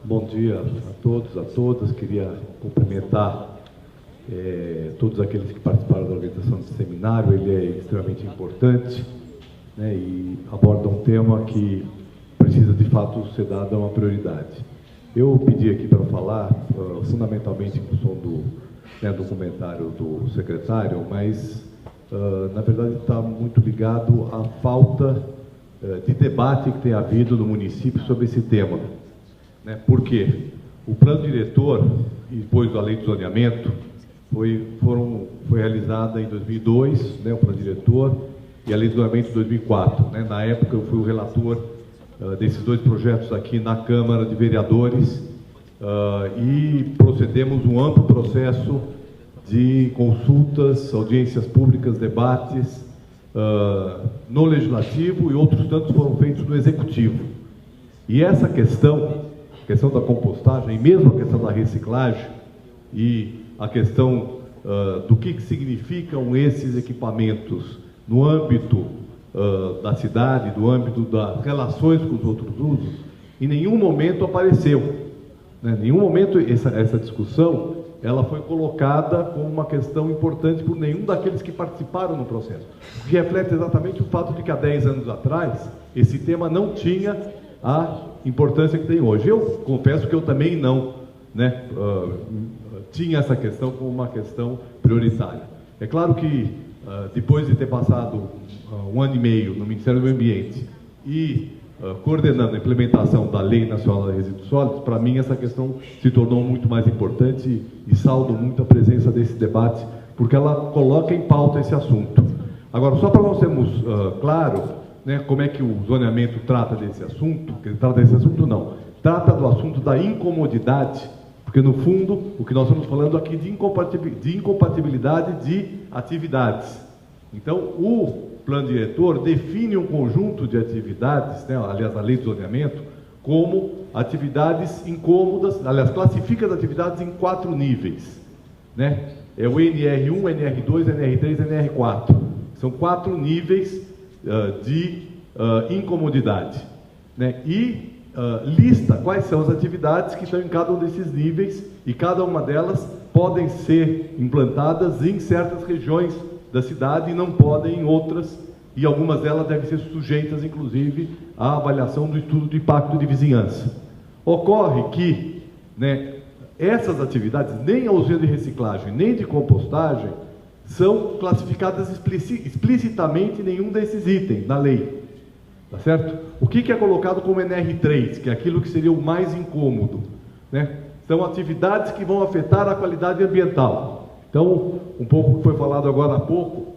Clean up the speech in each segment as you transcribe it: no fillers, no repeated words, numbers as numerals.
Bom dia a todos, a todas. Queria cumprimentar todos aqueles que participaram da organização desse seminário. Ele é extremamente importante, né, e aborda um tema que precisa, de fato, ser dado uma prioridade. Eu pedi aqui para falar, fundamentalmente, em função do comentário do secretário, mas, na verdade, está muito ligado à falta de debate que tem havido no município sobre esse tema. Por quê? O plano diretor e depois a lei de zoneamento foi realizada em 2002, o plano diretor, e a lei de zoneamento em 2004. Na época eu fui o relator desses dois projetos aqui na Câmara de Vereadores e procedemos um amplo processo de consultas, audiências públicas, debates no Legislativo, e outros tantos foram feitos no Executivo. E essa questão da compostagem, e mesmo a questão da reciclagem, e a questão do que significam esses equipamentos no âmbito da cidade, do âmbito das relações com os outros usos, em nenhum momento apareceu. Em nenhum momento essa discussão ela foi colocada como uma questão importante por nenhum daqueles que participaram no processo. O que reflete exatamente o fato de que há 10 anos atrás esse tema não tinha a importância que tem hoje. Eu confesso que eu também não tinha essa questão como uma questão prioritária. É claro que depois de ter passado um ano e meio no Ministério do Meio Ambiente e coordenando a implementação da Lei Nacional de Resíduos Sólidos, para mim essa questão se tornou muito mais importante e saldo muito a presença desse debate, porque ela coloca em pauta esse assunto. Agora, só para nós termos claro, como é que o zoneamento trata desse assunto, trata do assunto da incomodidade, porque no fundo o que nós estamos falando aqui de incompatibilidade de atividades. Então, o plano diretor define um conjunto de atividades, aliás, a lei de zoneamento, como atividades incômodas, aliás, classifica as atividades em 4 níveis. É o NR1, NR2, NR3 e NR4. São 4 níveis de incomodidade. E lista quais são as atividades que estão em cada um desses níveis, e cada uma delas podem ser implantadas em certas regiões da cidade e não podem em outras, e algumas delas devem ser sujeitas, inclusive, à avaliação do estudo de impacto de vizinhança. Ocorre que essas atividades, nem a usina de reciclagem, nem de compostagem, são classificadas explicitamente em nenhum desses itens na lei. Tá certo? O que é colocado como NR3, que é aquilo que seria o mais incômodo? São atividades que vão afetar a qualidade ambiental. Então, um pouco que foi falado agora há pouco,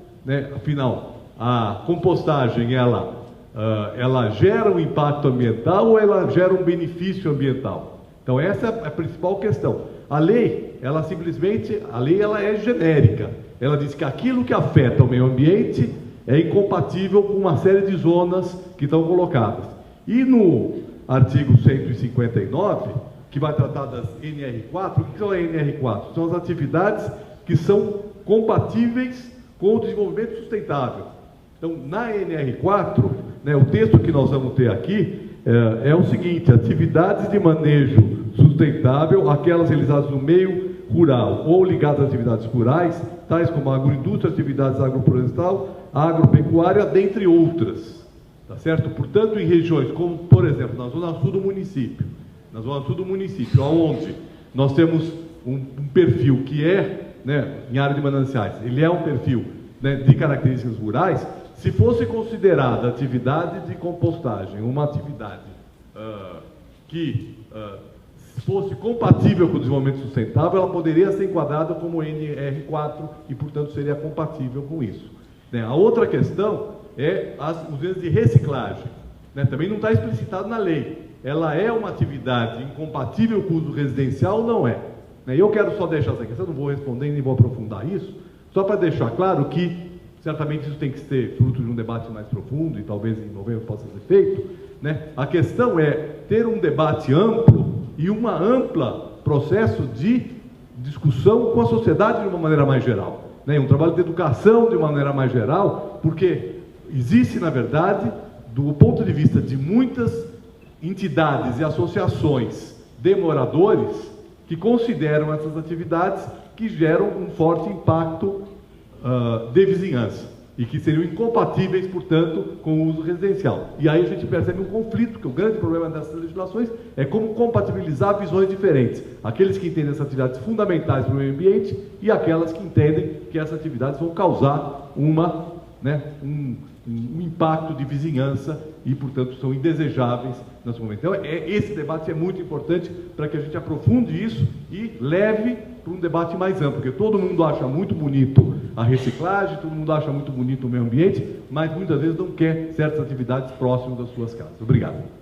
afinal, a compostagem, ela gera um impacto ambiental ou ela gera um benefício ambiental? Então, essa é a principal questão. A lei, ela é genérica. Ela diz que aquilo que afeta o meio ambiente é incompatível com uma série de zonas que estão colocadas. E no artigo 159, que vai tratar das NR4, o que são as NR4? São as atividades que são compatíveis com o desenvolvimento sustentável. Então, na NR4, o texto que nós vamos ter aqui é o seguinte: atividades de manejo sustentável, aquelas realizadas no meio rural ou ligadas a atividades rurais, tais como agroindústria, atividades agroflorestal, agropecuária, dentre outras. Tá certo? Portanto, em regiões como, por exemplo, na zona sul do município, onde nós temos um perfil que em área de mananciais, ele é um perfil de características rurais. Se fosse considerada a atividade de compostagem uma atividade que fosse compatível com o desenvolvimento sustentável, ela poderia ser enquadrada como NR4 e, portanto, seria compatível com isso. A outra questão é as usinas de reciclagem. Também não está explicitado na lei. Ela é uma atividade incompatível com o uso residencial ou não é? Eu quero só deixar essa questão, não vou responder nem vou aprofundar isso, só para deixar claro que, certamente, isso tem que ser fruto de um debate mais profundo, e talvez em novembro possa ser feito. A questão é ter um debate amplo e uma ampla processo de discussão com a sociedade de uma maneira mais geral. Um trabalho de educação de uma maneira mais geral, porque existe, na verdade, do ponto de vista de muitas entidades e associações de moradores que consideram essas atividades que geram um forte impacto de vizinhança e que seriam incompatíveis, portanto, com o uso residencial. E aí a gente percebe um conflito, que o grande problema dessas legislações é como compatibilizar visões diferentes. Aqueles que entendem essas atividades fundamentais para o meio ambiente e aquelas que entendem que essas atividades vão causar um impacto de vizinhança e, portanto, são indesejáveis nesse momento. Então, esse debate é muito importante para que a gente aprofunde isso e leve para um debate mais amplo, porque todo mundo acha muito bonito a reciclagem, todo mundo acha muito bonito o meio ambiente, mas muitas vezes não quer certas atividades próximas das suas casas. Obrigado.